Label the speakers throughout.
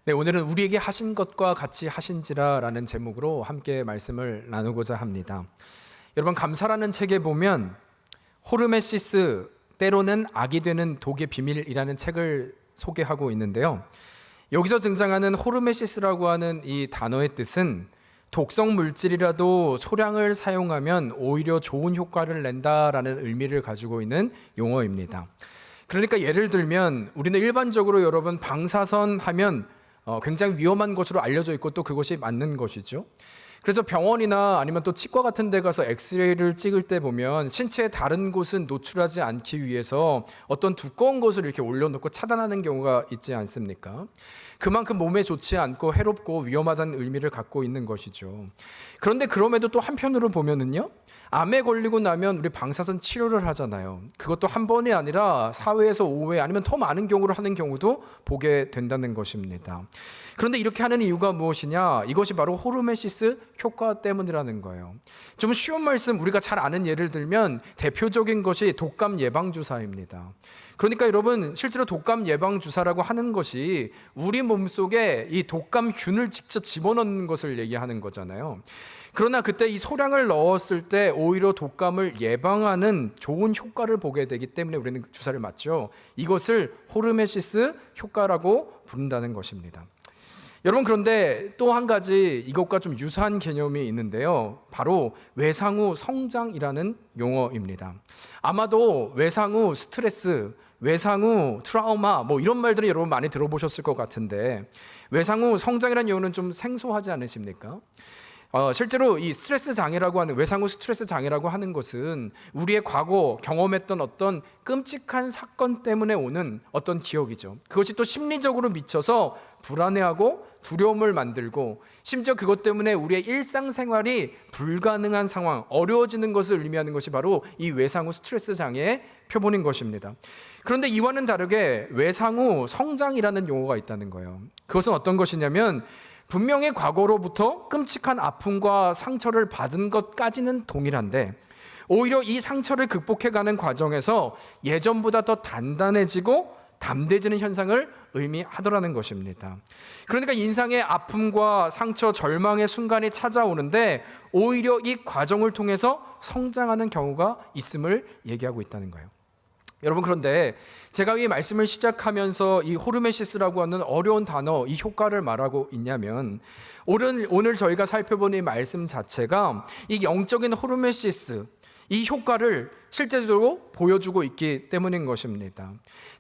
Speaker 1: 네, 오늘은 우리에게 하신 것과 같이 하신지라라는 제목으로 함께 말씀을 나누고자 합니다. 여러분, 감사라는 책에 보면 호르메시스, 때로는 악이 되는 독의 비밀이라는 책을 소개하고 있는데요. 여기서 등장하는 호르메시스라고 하는 이 단어의 뜻은 독성 물질이라도 소량을 사용하면 오히려 좋은 효과를 낸다라는 의미를 가지고 있는 용어입니다. 그러니까 예를 들면 우리는 일반적으로 여러분 방사선 하면 굉장히 위험한 것으로 알려져 있고 또 그것이 맞는 것이죠. 그래서 병원이나 아니면 또 치과 같은 데 가서 엑스레이를 찍을 때 보면 신체의 다른 곳은 노출하지 않기 위해서 어떤 두꺼운 것을 이렇게 올려놓고 차단하는 경우가 있지 않습니까? 그만큼 몸에 좋지 않고 해롭고 위험하다는 의미를 갖고 있는 것이죠. 그런데 그럼에도 또 한편으로 보면은요, 암에 걸리고 나면 우리 방사선 치료를 하잖아요. 그것도 한 번이 아니라 4회에서 5회 아니면 더 많은 경우를 하는 경우도 보게 된다는 것입니다. 그런데 이렇게 하는 이유가 무엇이냐? 이것이 바로 호르메시스 효과 때문이라는 거예요. 좀 쉬운 말씀, 우리가 잘 아는 예를 들면 대표적인 것이 독감 예방주사입니다. 그러니까 여러분, 실제로 독감 예방주사라고 하는 것이 우리 몸속에 이 독감균을 직접 집어넣는 것을 얘기하는 거잖아요. 그러나 그때 이 소량을 넣었을 때 오히려 독감을 예방하는 좋은 효과를 보게 되기 때문에 우리는 주사를 맞죠. 이것을 호르메시스 효과라고 부른다는 것입니다. 여러분, 그런데 또 한 가지 이것과 좀 유사한 개념이 있는데요. 바로 외상 후 성장이라는 용어입니다. 아마도 외상 후 스트레스, 외상 후 트라우마 이런 말들을 여러분 많이 들어보셨을 것 같은데, 외상 후 성장이라는 용어는 좀 생소하지 않으십니까? 실제로 이 스트레스 장애라고 하는, 외상 후 스트레스 장애라고 하는 것은 우리의 과거 경험했던 어떤 끔찍한 사건 때문에 오는 어떤 기억이죠. 그것이 또 심리적으로 미쳐서 불안해하고 두려움을 만들고, 심지어 그것 때문에 우리의 일상생활이 불가능한 상황, 어려워지는 것을 의미하는 것이 바로 이 외상 후 스트레스 장애의 표본인 것입니다. 그런데 이와는 다르게 외상 후 성장이라는 용어가 있다는 거예요. 그것은 어떤 것이냐면, 분명히 과거로부터 끔찍한 아픔과 상처를 받은 것까지는 동일한데, 오히려 이 상처를 극복해가는 과정에서 예전보다 더 단단해지고 담대해지는 현상을 의미하더라는 것입니다. 그러니까 인생의 아픔과 상처, 절망의 순간이 찾아오는데 오히려 이 과정을 통해서 성장하는 경우가 있음을 얘기하고 있다는 거예요. 여러분, 그런데 제가 이 말씀을 시작하면서 이 호르메시스라고 하는 어려운 단어, 이 효과를 말하고 있냐면, 오늘 저희가 살펴본 이 말씀 자체가 이 영적인 호르메시스, 이 효과를 실제적으로 보여주고 있기 때문인 것입니다.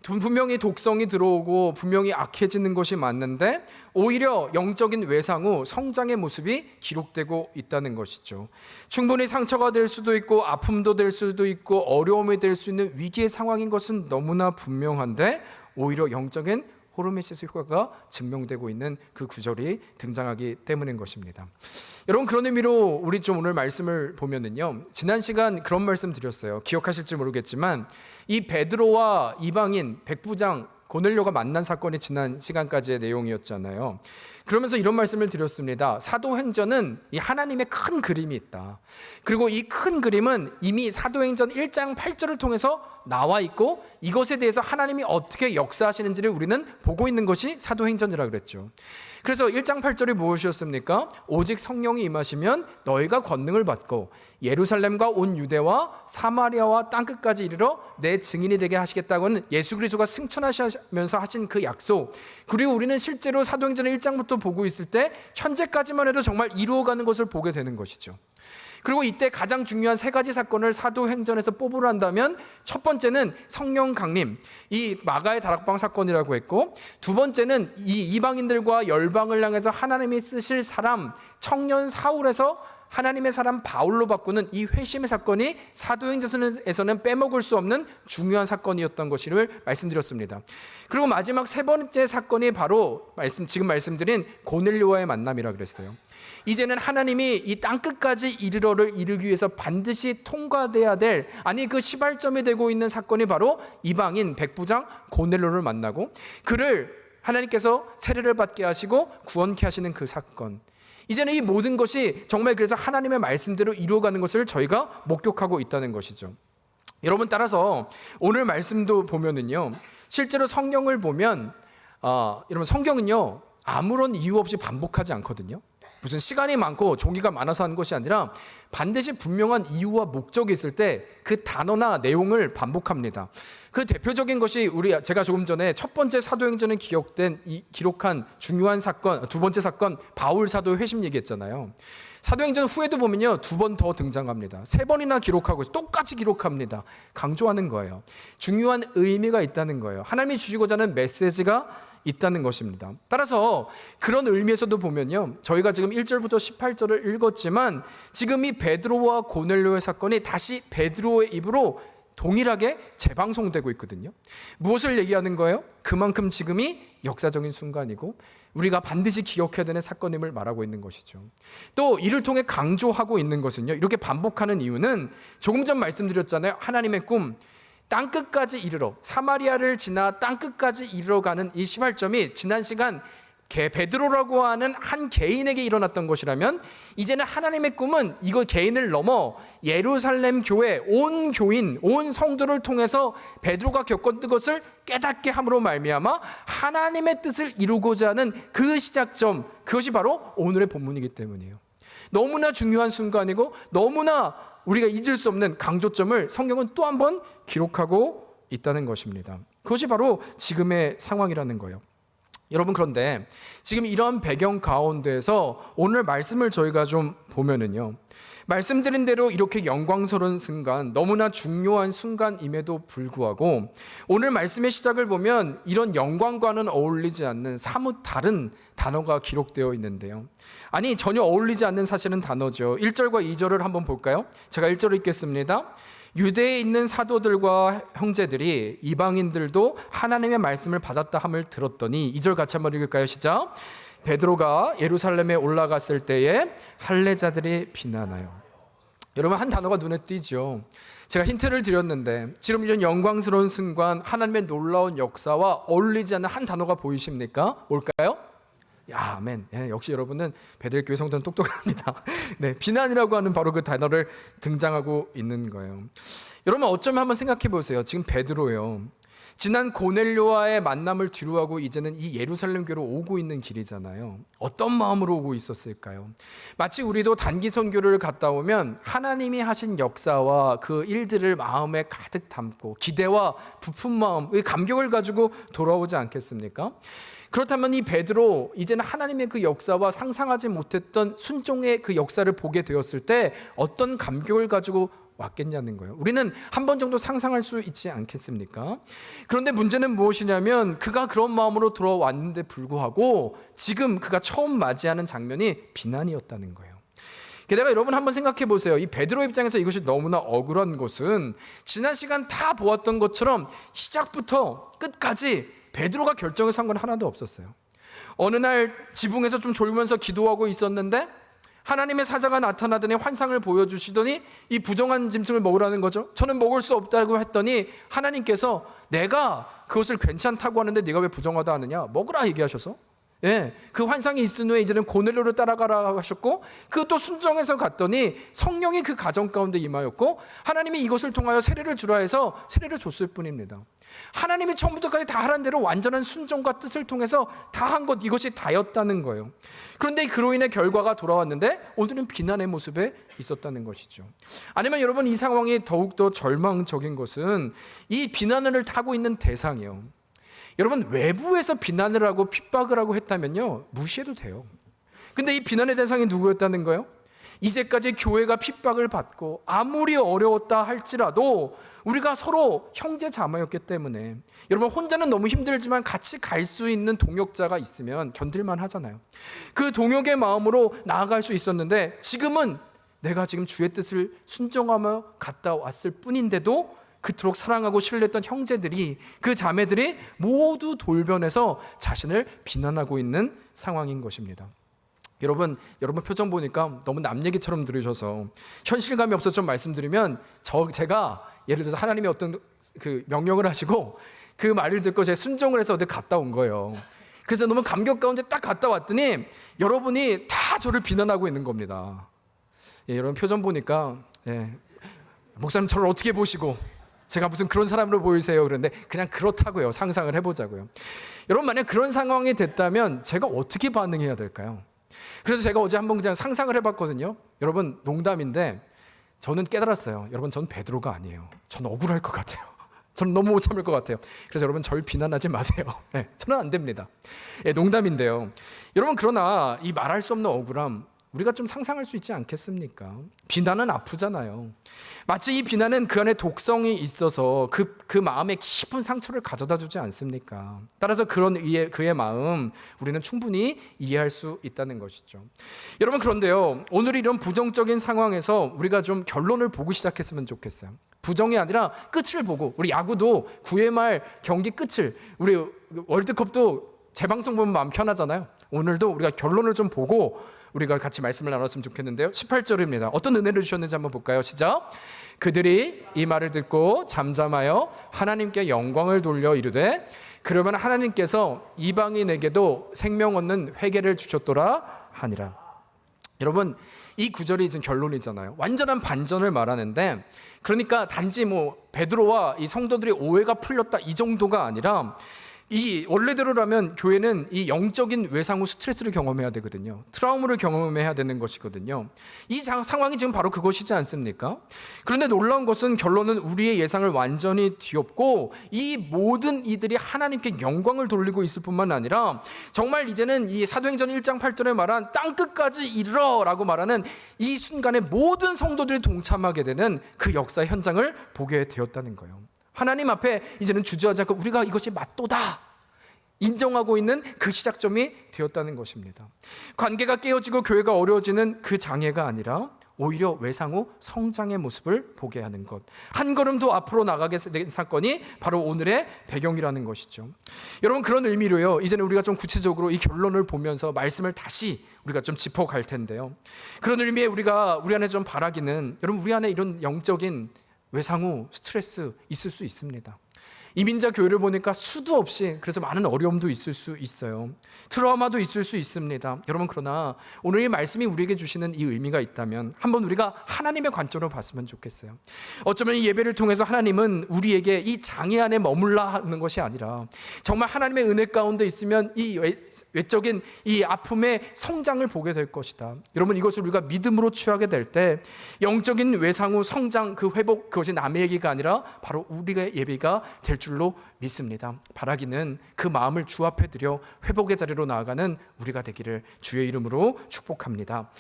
Speaker 1: 분명히 독성이 들어오고 분명히 악해지는 것이 맞는데 오히려 영적인 외상 후 성장의 모습이 기록되고 있다는 것이죠. 충분히 상처가 될 수도 있고 아픔도 될 수도 있고 어려움이 될 수 있는 위기의 상황인 것은 너무나 분명한데, 오히려 영적인 호르메시스 효과가 증명되고 있는 그 구절이 등장하기 때문인 것입니다. 여러분, 그런 의미로 우리 좀 오늘 말씀을 보면은요, 지난 시간 그런 말씀 드렸어요. 기억하실지 모르겠지만 이 베드로와 이방인 백부장 고넬료가 만난 사건이 지난 시간까지의 내용이었잖아요. 그러면서 이런 말씀을 드렸습니다. 사도행전은 이 하나님의 큰 그림이 있다. 그리고 이 큰 그림은 이미 사도행전 1장 8절을 통해서 나와 있고, 이것에 대해서 하나님이 어떻게 역사하시는지를 우리는 보고 있는 것이 사도행전이라고 그랬죠. 그래서 1장 8절이 무엇이었습니까? 오직 성령이 임하시면 너희가 권능을 받고 예루살렘과 온 유대와 사마리아와 땅끝까지 이르러 내 증인이 되게 하시겠다고는 예수 그리스도가 승천하시면서 하신 그 약속, 그리고 우리는 실제로 사도행전 1장부터 보고 있을 때 현재까지만 해도 정말 이루어가는 것을 보게 되는 것이죠. 그리고 이때 가장 중요한 세 가지 사건을 사도행전에서 뽑으려 한다면, 첫 번째는 성령 강림, 이 마가의 다락방 사건이라고 했고, 두 번째는 이 이방인들과 열방을 향해서 하나님이 쓰실 사람 청년 사울에서 하나님의 사람 바울로 바꾸는 이 회심의 사건이 사도행전에서는 빼먹을 수 없는 중요한 사건이었던 것을 말씀드렸습니다. 그리고 마지막 세 번째 사건이 바로 지금 말씀드린 고넬료와의 만남이라고 그랬어요. 이제는 하나님이 이 땅끝까지 이르러를 이루기 위해서 반드시 통과돼야 될, 아니 그 시발점이 되고 있는 사건이 바로 이방인 백부장 고넬료를 만나고 그를 하나님께서 세례를 받게 하시고 구원케 하시는 그 사건, 이제는 이 모든 것이 정말 그래서 하나님의 말씀대로 이루어가는 것을 저희가 목격하고 있다는 것이죠. 여러분, 따라서 오늘 말씀도 보면은요, 실제로 성경을 보면 여러분, 성경은요 아무런 이유 없이 반복하지 않거든요. 무슨 시간이 많고 종이가 많아서 하는 것이 아니라 반드시 분명한 이유와 목적이 있을 때 그 단어나 내용을 반복합니다. 그 대표적인 것이 제가 조금 전에 첫 번째 사도행전에 기록한 중요한 사건, 두 번째 사건 바울 사도의 회심 얘기했잖아요. 사도행전 후에도 보면요, 2번 더 등장합니다. 3번이나 기록하고 똑같이 기록합니다. 강조하는 거예요. 중요한 의미가 있다는 거예요. 하나님이 주시고자 하는 메시지가 있다는 것입니다. 따라서 그런 의미에서도 보면요, 저희가 지금 1절부터 18절을 읽었지만 지금 이 베드로와 고넬료의 사건이 다시 베드로의 입으로 동일하게 재방송되고 있거든요. 무엇을 얘기하는 거예요? 그만큼 지금이 역사적인 순간이고 우리가 반드시 기억해야 되는 사건임을 말하고 있는 것이죠. 또 이를 통해 강조하고 있는 것은요, 이렇게 반복하는 이유는 조금 전 말씀드렸잖아요. 하나님의 꿈, 땅끝까지 이르러, 사마리아를 지나 땅끝까지 이르러 가는 이 시발점이 지난 시간 베드로라고 하는 한 개인에게 일어났던 것이라면, 이제는 하나님의 꿈은 이거 개인을 넘어 예루살렘 교회 온 교인, 온 성도를 통해서 베드로가 겪었던 것을 깨닫게 함으로 말미암아 하나님의 뜻을 이루고자 하는 그 시작점, 그것이 바로 오늘의 본문이기 때문이에요. 너무나 중요한 순간이고 너무나 우리가 잊을 수 없는 강조점을 성경은 또 한 번 기록하고 있다는 것입니다. 그것이 바로 지금의 상황이라는 거예요. 여러분, 그런데 지금 이런 배경 가운데에서 오늘 말씀을 저희가 좀 보면은요, 말씀드린 대로 이렇게 영광스러운 순간, 너무나 중요한 순간임에도 불구하고 오늘 말씀의 시작을 보면 이런 영광과는 어울리지 않는 사뭇 다른 단어가 기록되어 있는데요. 아니, 전혀 어울리지 않는 사실은 단어죠. 1절과 2절을 한번 볼까요? 제가 1절을 읽겠습니다. 유대에 있는 사도들과 형제들이 이방인들도 하나님의 말씀을 받았다 함을 들었더니, 2절 같이 한번 읽을까요? 시작. 베드로가 예루살렘에 올라갔을 때에 할례자들이 비난하여. 여러분, 한 단어가 눈에 띄죠. 제가 힌트를 드렸는데 지금 이런 영광스러운 순간, 하나님의 놀라운 역사와 어울리지 않는 한 단어가 보이십니까? 뭘까요? 야, 아멘. 예, 역시 여러분은 베들교회 성도는 똑똑합니다. 네, 비난이라고 하는 바로 그 단어를 등장하고 있는 거예요. 여러분, 어쩌면 한번 생각해 보세요. 지금 베드로요, 지난 고넬료와의 만남을 뒤로하고 이제는 이 예루살렘 교회로 오고 있는 길이잖아요. 어떤 마음으로 오고 있었을까요? 마치 우리도 단기 선교를 갔다 오면 하나님이 하신 역사와 그 일들을 마음에 가득 담고 기대와 부푼 마음, 감격을 가지고 돌아오지 않겠습니까? 그렇다면 이 베드로, 이제는 하나님의 그 역사와 상상하지 못했던 순종의 그 역사를 보게 되었을 때 어떤 감격을 가지고 왔겠냐는 거예요. 우리는 한 번 정도 상상할 수 있지 않겠습니까? 그런데 문제는 무엇이냐면 그가 그런 마음으로 돌아왔는데 불구하고 지금 그가 처음 맞이하는 장면이 비난이었다는 거예요. 게다가 여러분 한번 생각해 보세요. 이 베드로 입장에서 이것이 너무나 억울한 것은 지난 시간 다 보았던 것처럼 시작부터 끝까지 베드로가 결정을 산 건 하나도 없었어요. 어느 날 지붕에서 좀 졸면서 기도하고 있었는데 하나님의 사자가 나타나더니 환상을 보여주시더니 이 부정한 짐승을 먹으라는 거죠. 저는 먹을 수 없다고 했더니 하나님께서 내가 그것을 괜찮다고 하는데 네가 왜 부정하다 하느냐, 먹으라 얘기하셔서, 예, 그 환상이 있은 후에 이제는 고넬료를 따라가라 하셨고, 그것도 순종해서 갔더니 성령이 그 가정 가운데 임하였고 하나님이 이것을 통하여 세례를 주라 해서 세례를 줬을 뿐입니다. 하나님이 처음부터까지 다 하라는 대로 완전한 순종과 뜻을 통해서 다 한 것, 이것이 다였다는 거예요. 그런데 그로 인해 결과가 돌아왔는데 오늘은 비난의 모습에 있었다는 것이죠. 아니면 여러분, 이 상황이 더욱더 절망적인 것은 이 비난을 타고 있는 대상이에요. 여러분, 외부에서 비난을 하고 핍박을 하고 했다면요, 무시해도 돼요. 근데 이 비난의 대상이 누구였다는 거예요? 이제까지 교회가 핍박을 받고 아무리 어려웠다 할지라도 우리가 서로 형제 자매였기 때문에, 여러분, 혼자는 너무 힘들지만 같이 갈 수 있는 동역자가 있으면 견딜만 하잖아요. 그 동역의 마음으로 나아갈 수 있었는데 지금은 내가 지금 주의 뜻을 순종하며 갔다 왔을 뿐인데도 그토록 사랑하고 신뢰했던 형제들이, 그 자매들이 모두 돌변해서 자신을 비난하고 있는 상황인 것입니다. 여러분 표정 보니까 너무 남 얘기처럼 들으셔서 현실감이 없어서 좀 말씀드리면, 제가 예를 들어서 하나님이 어떤 그 명령을 하시고 그 말을 듣고 제가 순종을 해서 어디 갔다 온 거예요. 그래서 너무 감격 가운데 딱 갔다 왔더니 여러분이 다 저를 비난하고 있는 겁니다. 예, 여러분 표정 보니까, 예, 목사님 저를 어떻게 보시고 제가 무슨 그런 사람으로 보이세요? 그런데 그냥 그렇다고요. 상상을 해보자고요. 여러분, 만약 그런 상황이 됐다면 제가 어떻게 반응해야 될까요? 그래서 제가 어제 한번 그냥 상상을 해봤거든요. 여러분, 농담인데 저는 깨달았어요. 여러분, 전 베드로가 아니에요. 전 억울할 것 같아요. 저는 너무 못 참을 것 같아요. 그래서 여러분, 절 비난하지 마세요. 네, 저는 안 됩니다. 네, 농담인데요. 여러분, 그러나 이 말할 수 없는 억울함, 우리가 좀 상상할 수 있지 않겠습니까? 비난은 아프잖아요. 마치 이 비난은 그 안에 독성이 있어서 그 마음에 깊은 상처를 가져다 주지 않습니까? 따라서 그런 그의 마음 우리는 충분히 이해할 수 있다는 것이죠. 여러분, 그런데요, 오늘 이런 부정적인 상황에서 우리가 좀 결론을 보고 시작했으면 좋겠어요. 부정이 아니라 끝을 보고, 우리 야구도 9회 말 경기 끝을, 우리 월드컵도 재방송 보면 마음 편하잖아요. 오늘도 우리가 결론을 좀 보고 우리가 같이 말씀을 나눴으면 좋겠는데요. 18절입니다. 어떤 은혜를 주셨는지 한번 볼까요? 시작. 그들이 이 말을 듣고 잠잠하여 하나님께 영광을 돌려 이르되 그러면 하나님께서 이방인에게도 생명 얻는 회개를 주셨더라 하니라. 여러분, 이 구절이 지금 결론이잖아요. 완전한 반전을 말하는데, 그러니까 단지 베드로와 이 성도들의 오해가 풀렸다 이 정도가 아니라, 이 원래대로라면 교회는 이 영적인 외상 후 스트레스를 경험해야 되거든요. 트라우마를 경험해야 되는 것이거든요. 이 상황이 지금 바로 그것이지 않습니까? 그런데 놀라운 것은 결론은 우리의 예상을 완전히 뒤엎고 이 모든 이들이 하나님께 영광을 돌리고 있을 뿐만 아니라 정말 이제는 이 사도행전 1장 8절에 말한 땅끝까지 이르러 라고 말하는 이 순간에 모든 성도들이 동참하게 되는 그 역사 현장을 보게 되었다는 거예요. 하나님 앞에 이제는 주저하지 않고 우리가 이것이 맞도다 인정하고 있는 그 시작점이 되었다는 것입니다. 관계가 깨어지고 교회가 어려워지는 그 장애가 아니라 오히려 외상 후 성장의 모습을 보게 하는 것, 한 걸음 더 앞으로 나가게 된 사건이 바로 오늘의 배경이라는 것이죠. 여러분, 그런 의미로요, 이제는 우리가 좀 구체적으로 이 결론을 보면서 말씀을 다시 우리가 좀 짚어갈 텐데요. 그런 의미에 우리 안에 좀 바라기는, 여러분, 우리 안에 이런 영적인 외상 후 스트레스 있을 수 있습니다. 이민자 교회를 보니까 수도 없이 그래서 많은 어려움도 있을 수 있어요. 트라우마도 있을 수 있습니다. 여러분, 그러나 오늘 이 말씀이 우리에게 주시는 이 의미가 있다면 한번 우리가 하나님의 관점으로 봤으면 좋겠어요. 어쩌면 이 예배를 통해서 하나님은 우리에게 이 장애 안에 머물라 하는 것이 아니라 정말 하나님의 은혜 가운데 있으면 이 외적인 이 아픔의 성장을 보게 될 것이다. 여러분, 이것을 우리가 믿음으로 취하게 될 때 영적인 외상 후 성장, 그 회복, 그것이 남의 얘기가 아니라 바로 우리의 예배가 될 줄로 믿습니다. 바라기는 그 마음을 주 앞에 드려 회복의 자리로 나아가는 우리가 되기를 주의 이름으로 축복합니다.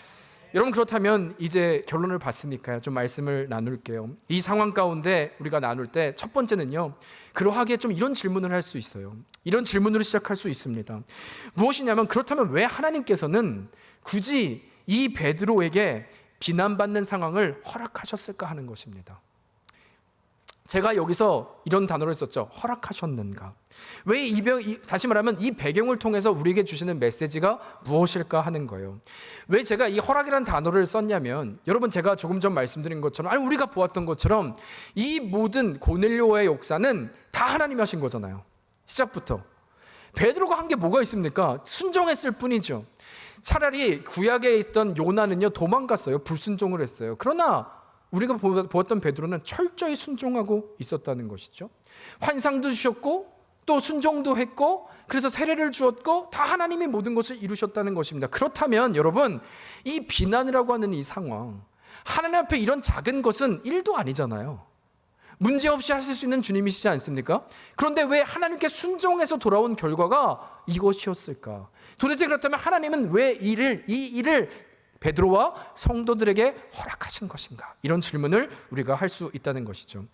Speaker 1: 여러분, 그렇다면 이제 결론을 봤으니까요, 좀 말씀을 나눌게요. 이 상황 가운데 우리가 나눌 때 첫 번째는요, 그러하기에 좀 이런 질문을 할 수 있어요. 이런 질문으로 시작할 수 있습니다. 무엇이냐면, 그렇다면 왜 하나님께서는 굳이 이 베드로에게 비난받는 상황을 허락하셨을까 하는 것입니다. 제가 여기서 이런 단어를 썼죠. 허락하셨는가? 왜 다시 말하면 이 배경을 통해서 우리에게 주시는 메시지가 무엇일까 하는 거예요. 왜 제가 이 허락이라는 단어를 썼냐면, 여러분, 제가 조금 전 말씀드린 것처럼, 아니 우리가 보았던 것처럼 이 모든 고넬료의 역사는 다 하나님이 하신 거잖아요. 시작부터. 베드로가 한 게 뭐가 있습니까? 순종했을 뿐이죠. 차라리 구약에 있던 요나는요, 도망갔어요. 불순종을 했어요. 그러나 우리가 보았던 베드로는 철저히 순종하고 있었다는 것이죠. 환상도 주셨고 또 순종도 했고, 그래서 세례를 주었고, 다 하나님이 모든 것을 이루셨다는 것입니다. 그렇다면 여러분, 이 비난이라고 하는 이 상황, 하나님 앞에 이런 작은 것은 1도 아니잖아요. 문제없이 하실 수 있는 주님이시지 않습니까? 그런데 왜 하나님께 순종해서 돌아온 결과가 이것이었을까? 도대체 그렇다면 하나님은 왜 이 일을 베드로와 성도들에게 허락하신 것인가? 이런 질문을 우리가 할 수 있다는 것이죠.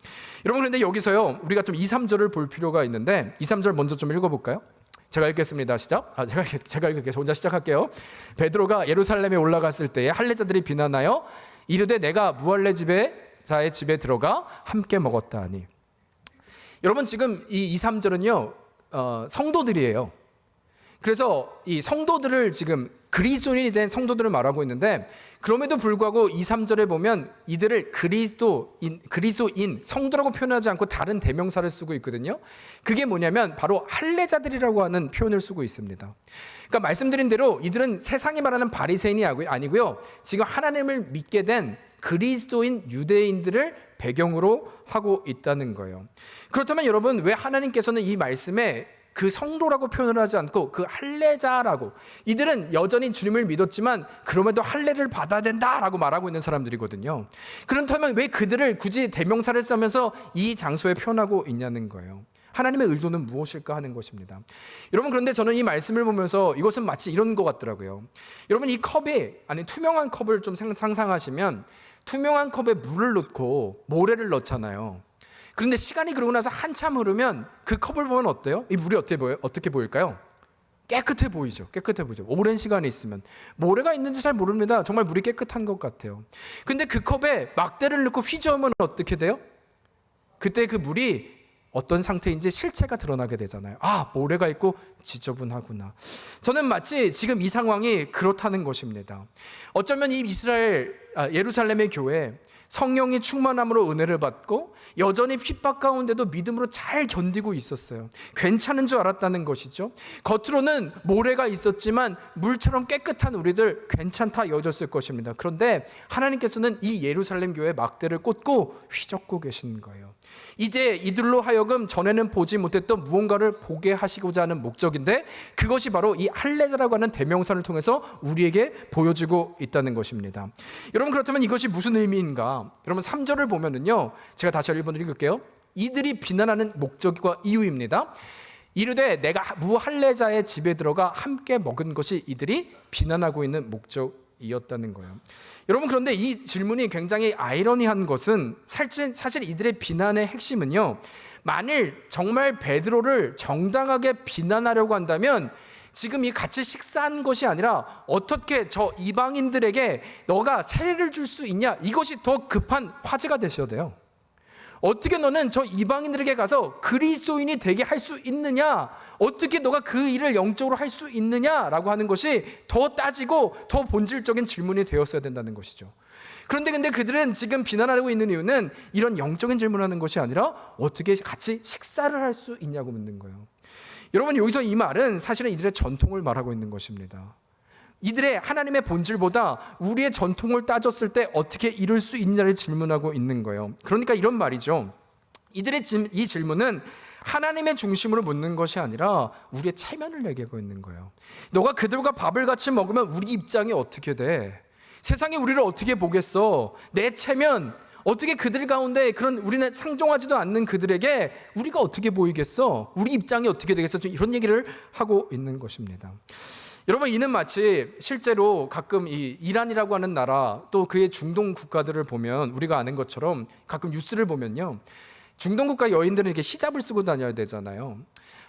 Speaker 1: 여러분, 그런데 여기서요, 우리가 좀 2, 3절을 볼 필요가 있는데 2, 3절 먼저 좀 읽어볼까요? 제가 읽겠습니다. 시작. 제가 읽을게요. 혼자 시작할게요. 베드로가 예루살렘에 올라갔을 때에 할례자들이 비난하여 이르되 내가 무할례 자의 집에 들어가 함께 먹었다 하니. 여러분, 지금 이 2, 3절은요 성도들이에요. 그래서 이 성도들을 지금 그리스도인이 된 성도들을 말하고 있는데, 그럼에도 불구하고 2, 3절에 보면 이들을 그리스도인, 성도라고 표현하지 않고 다른 대명사를 쓰고 있거든요. 그게 뭐냐면 바로 할례자들이라고 하는 표현을 쓰고 있습니다. 그러니까 말씀드린 대로 이들은 세상이 말하는 바리새인이 아니고요, 지금 하나님을 믿게 된 그리스도인 유대인들을 배경으로 하고 있다는 거예요. 그렇다면 여러분, 왜 하나님께서는 이 말씀에 그 성도라고 표현을 하지 않고 그 할례자라고, 이들은 여전히 주님을 믿었지만 그럼에도 할례를 받아야 된다라고 말하고 있는 사람들이거든요. 그렇다면 왜 그들을 굳이 대명사를 쓰면서 이 장소에 표현하고 있냐는 거예요. 하나님의 의도는 무엇일까 하는 것입니다. 여러분, 그런데 저는 이 말씀을 보면서 이것은 마치 이런 것 같더라고요. 여러분, 이 컵에, 아니 투명한 컵을 좀 상상하시면 투명한 컵에 물을 넣고 모래를 넣잖아요. 그런데 시간이 그러고 나서 한참 흐르면 그 컵을 보면 어때요? 이 물이 어떻게 보일까요? 깨끗해 보이죠. 깨끗해 보이죠. 오랜 시간이 있으면. 모래가 있는지 잘 모릅니다. 정말 물이 깨끗한 것 같아요. 근데 그 컵에 막대를 넣고 휘저으면 어떻게 돼요? 그때 그 물이 어떤 상태인지 실체가 드러나게 되잖아요. 아, 모래가 있고 지저분하구나. 저는 마치 지금 이 상황이 그렇다는 것입니다. 어쩌면 이 예루살렘의 교회, 성령이 충만함으로 은혜를 받고 여전히 핍박 가운데도 믿음으로 잘 견디고 있었어요. 괜찮은 줄 알았다는 것이죠. 겉으로는 모래가 있었지만 물처럼 깨끗한 우리들 괜찮다 여겼을 것입니다. 그런데 하나님께서는 이 예루살렘 교회에 막대를 꽂고 휘젓고 계신 거예요. 이제 이들로 하여금 전에는 보지 못했던 무언가를 보게 하시고자 하는 목적인데, 그것이 바로 이 할례자라고 하는 대명사를 통해서 우리에게 보여지고 있다는 것입니다. 여러분, 그렇다면 이것이 무슨 의미인가? 여러분, 3절을 보면은요, 제가 다시 1번 읽을게요. 이들이 비난하는 목적과 이유입니다. 이르되 내가 무할례자의 집에 들어가 함께 먹은 것이 이들이 비난하고 있는 목적이었다는 거예요. 여러분, 그런데 이 질문이 굉장히 아이러니한 것은 사실 이들의 비난의 핵심은요, 만일 정말 베드로를 정당하게 비난하려고 한다면 지금 이 같이 식사한 것이 아니라 어떻게 저 이방인들에게 너가 세례를 줄 수 있냐, 이것이 더 급한 화제가 되셔야 돼요. 어떻게 너는 저 이방인들에게 가서 그리스도인이 되게 할 수 있느냐, 어떻게 너가 그 일을 영적으로 할 수 있느냐라고 하는 것이 더 따지고 더 본질적인 질문이 되었어야 된다는 것이죠. 그런데 그들은 지금 비난하고 있는 이유는 이런 영적인 질문을 하는 것이 아니라 어떻게 같이 식사를 할 수 있냐고 묻는 거예요. 여러분, 여기서 이 말은 사실은 이들의 전통을 말하고 있는 것입니다. 이들의 하나님의 본질보다 우리의 전통을 따졌을 때 어떻게 이룰 수 있냐를 질문하고 있는 거예요. 그러니까 이런 말이죠. 이들의 이 질문은 하나님의 중심으로 묻는 것이 아니라 우리의 체면을 얘기하고 있는 거예요. 너가 그들과 밥을 같이 먹으면 우리 입장이 어떻게 돼? 세상이 우리를 어떻게 보겠어? 내 체면, 어떻게 그들 가운데 그런 우리는 상종하지도 않는 그들에게 우리가 어떻게 보이겠어? 우리 입장이 어떻게 되겠어? 이런 얘기를 하고 있는 것입니다. 여러분, 이는 마치 실제로 가끔 이 이란이라고 하는 나라, 또 그의 중동 국가들을 보면 우리가 아는 것처럼 가끔 뉴스를 보면요, 중동 국가 여인들은 이렇게 히잡을 쓰고 다녀야 되잖아요.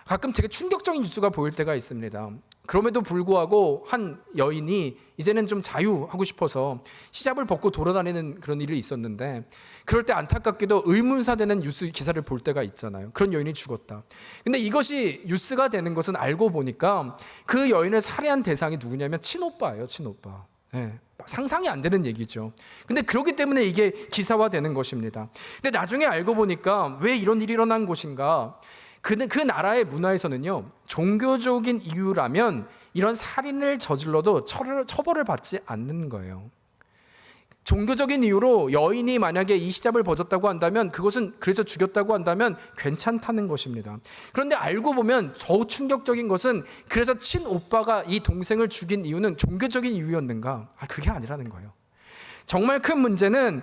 Speaker 1: 가끔 되게 충격적인 뉴스가 보일 때가 있습니다. 그럼에도 불구하고 한 여인이 이제는 좀 자유하고 싶어서 히잡을 벗고 돌아다니는 그런 일이 있었는데, 그럴 때 안타깝게도 의문사되는 뉴스 기사를 볼 때가 있잖아요. 그런 여인이 죽었다. 근데 이것이 뉴스가 되는 것은 알고 보니까 그 여인을 살해한 대상이 누구냐면 친오빠예요. 친오빠. 네. 상상이 안 되는 얘기죠. 근데 그렇기 때문에 이게 기사화되는 것입니다. 근데 나중에 알고 보니까 왜 이런 일이 일어난 것인가? 그 나라의 문화에서는요, 종교적인 이유라면 이런 살인을 저질러도 처벌을 받지 않는 거예요. 종교적인 이유로 여인이 만약에 이 히잡을 벗었다고 한다면, 그것은 그래서 죽였다고 한다면 괜찮다는 것입니다. 그런데 알고 보면 더욱 충격적인 것은, 그래서 친오빠가 이 동생을 죽인 이유는 종교적인 이유였는가? 그게 아니라는 거예요. 정말 큰 문제는,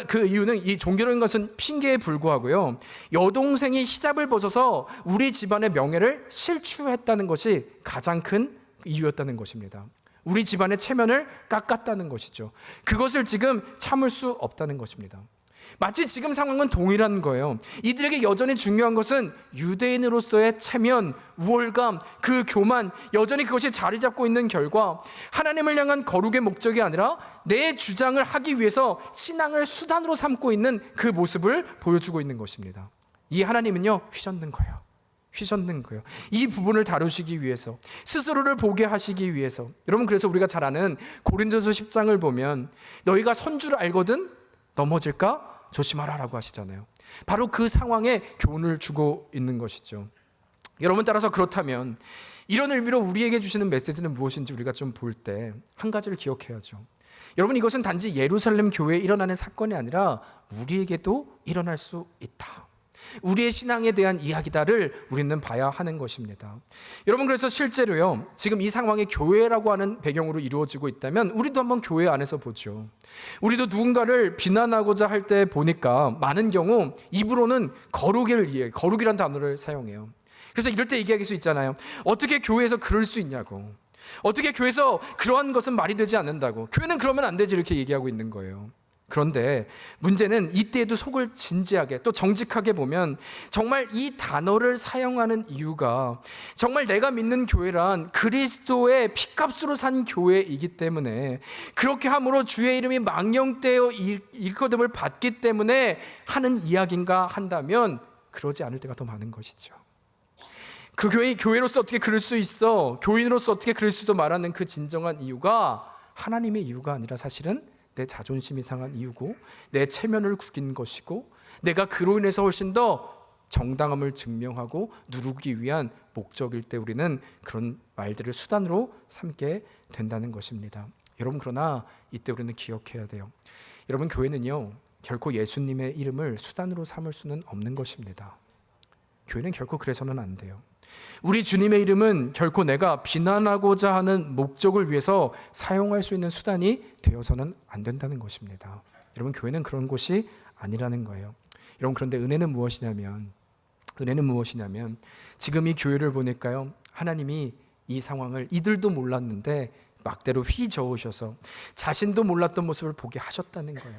Speaker 1: 그 이유는 이 종교적인 것은 핑계에 불구하고요, 여동생이 히잡을 벗어서 우리 집안의 명예를 실추했다는 것이 가장 큰 이유였다는 것입니다. 우리 집안의 체면을 깎았다는 것이죠. 그것을 지금 참을 수 없다는 것입니다. 마치 지금 상황은 동일한 거예요. 이들에게 여전히 중요한 것은 유대인으로서의 체면, 우월감, 그 교만, 여전히 그것이 자리 잡고 있는 결과 하나님을 향한 거룩의 목적이 아니라 내 주장을 하기 위해서 신앙을 수단으로 삼고 있는 그 모습을 보여주고 있는 것입니다. 이 하나님은요, 휘젓는 거예요. 이 부분을 다루시기 위해서, 스스로를 보게 하시기 위해서. 여러분, 그래서 우리가 잘 아는 고린도서 10장을 보면 너희가 선 줄 알거든 넘어질까 조심하라 라고 하시잖아요. 바로 그 상황에 교훈을 주고 있는 것이죠. 여러분, 따라서 그렇다면 이런 의미로 우리에게 주시는 메시지는 무엇인지 우리가 좀 볼 때 한 가지를 기억해야죠. 여러분, 이것은 단지 예루살렘 교회에 일어나는 사건이 아니라 우리에게도 일어날 수 있다. 우리의 신앙에 대한 이야기다를 우리는 봐야 하는 것입니다. 여러분, 그래서 실제로요, 지금 이 상황이 교회라고 하는 배경으로 이루어지고 있다면 우리도 한번 교회 안에서 보죠. 우리도 누군가를 비난하고자 할 때 보니까 많은 경우 입으로는 거룩이라는 단어를 사용해요. 그래서 이럴 때 얘기할 수 있잖아요. 어떻게 교회에서 그럴 수 있냐고. 어떻게 교회에서 그러한 것은 말이 되지 않는다고. 교회는 그러면 안 되지, 이렇게 얘기하고 있는 거예요. 그런데 문제는 이때에도 속을 진지하게 또 정직하게 보면 정말 이 단어를 사용하는 이유가 정말 내가 믿는 교회란 그리스도의 피값으로 산 교회이기 때문에, 그렇게 함으로 주의 이름이 망령되어 일거듭을 받기 때문에 하는 이야기인가 한다면 그러지 않을 때가 더 많은 것이죠. 그 교회로서 어떻게 그럴 수 있어, 교인으로서 어떻게 그럴 수 있어 말하는 그 진정한 이유가 하나님의 이유가 아니라 사실은 내 자존심이 상한 이유고, 내 체면을 구긴 것이고, 내가 그로 인해서 훨씬 더 정당함을 증명하고 누르기 위한 목적일 때 우리는 그런 말들을 수단으로 삼게 된다는 것입니다. 여러분, 그러나 이때 우리는 기억해야 돼요. 여러분, 교회는요 결코 예수님의 이름을 수단으로 삼을 수는 없는 것입니다. 교회는 결코 그래서는 안 돼요. 우리 주님의 이름은 결코 내가 비난하고자 하는 목적을 위해서 사용할 수 있는 수단이 되어서는 안 된다는 것입니다. 여러분, 교회는 그런 곳이 아니라는 거예요. 여러분, 그런데 은혜는 무엇이냐면 지금 이 교회를 보니까요, 하나님이 이 상황을 이들도 몰랐는데 막대로 휘저으셔서 자신도 몰랐던 모습을 보게 하셨다는 거예요.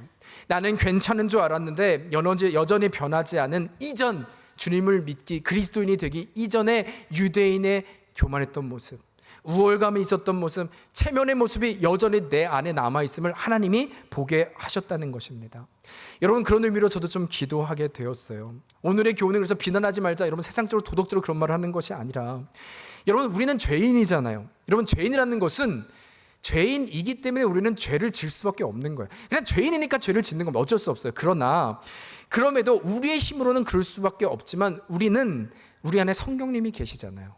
Speaker 1: 나는 괜찮은 줄 알았는데 여전히 변하지 않은 이전, 주님을 믿기, 그리스도인이 되기 이전에 유대인의 교만했던 모습, 우월감이 있었던 모습, 체면의 모습이 여전히 내 안에 남아있음을 하나님이 보게 하셨다는 것입니다. 여러분, 그런 의미로 저도 좀 기도하게 되었어요. 오늘의 교훈은 그래서 비난하지 말자, 여러분 세상적으로 도덕적으로 그런 말을 하는 것이 아니라, 여러분, 우리는 죄인이잖아요. 여러분, 죄인이라는 것은 죄인이기 때문에 우리는 죄를 질 수밖에 없는 거예요. 그냥 죄인이니까 죄를 짓는 건 어쩔 수 없어요. 그럼에도 우리의 힘으로는 그럴 수밖에 없지만 우리 안에 성령님이 계시잖아요.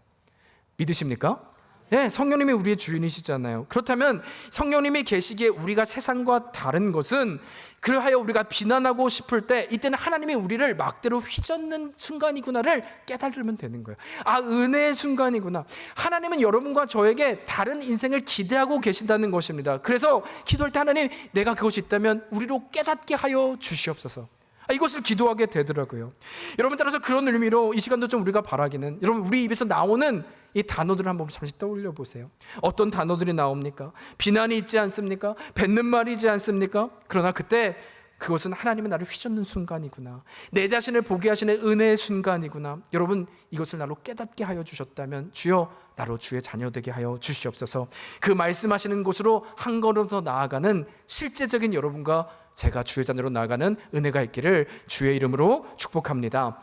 Speaker 1: 믿으십니까? 네, 성령님이 우리의 주인이시잖아요. 그렇다면 성령님이 계시기에 우리가 세상과 다른 것은, 그러하여 우리가 비난하고 싶을 때 이때는 하나님이 우리를 막대로 휘젓는 순간이구나를 깨달으면 되는 거예요. 아, 은혜의 순간이구나. 하나님은 여러분과 저에게 다른 인생을 기대하고 계신다는 것입니다. 그래서 기도할 때 하나님, 내가 그것이 있다면 우리로 깨닫게 하여 주시옵소서. 이것을 기도하게 되더라고요. 여러분, 따라서 그런 의미로 이 시간도 좀 우리가 바라기는, 여러분, 우리 입에서 나오는 이 단어들을 한번 잠시 떠올려 보세요. 어떤 단어들이 나옵니까? 비난이 있지 않습니까? 뱉는 말이지 않습니까? 그러나 그때 그것은 하나님은 나를 휘젓는 순간이구나, 내 자신을 보게 하시는 은혜의 순간이구나. 여러분, 이것을 나로 깨닫게 하여 주셨다면 주여, 나로 주의 자녀 되게 하여 주시옵소서. 그 말씀하시는 곳으로 한 걸음 더 나아가는 실제적인 여러분과 제가 주의 자녀로 나아가는 은혜가 있기를 주의 이름으로 축복합니다.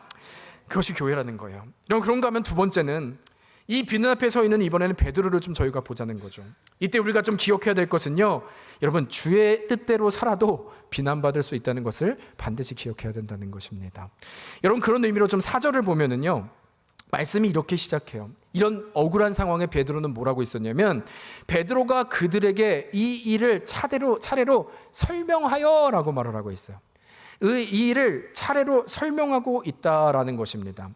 Speaker 1: 그것이 교회라는 거예요. 여러분, 그런가 하면 두 번째는 이 비난 앞에 서 있는 이번에는 베드로를 좀 저희가 보자는 거죠. 이때 우리가 좀 기억해야 될 것은요, 여러분, 주의 뜻대로 살아도 비난받을 수 있다는 것을 반드시 기억해야 된다는 것입니다. 여러분, 그런 의미로 좀 4절을 보면은요, 말씀이 이렇게 시작해요. 이런 억울한 상황에 베드로는 뭐라고 있었냐면, 베드로가 그들에게 이 일을 차례로 설명하여 라고 말을 하고 있어요. 이 일을 차례로 설명하고 있다라는 것입니다.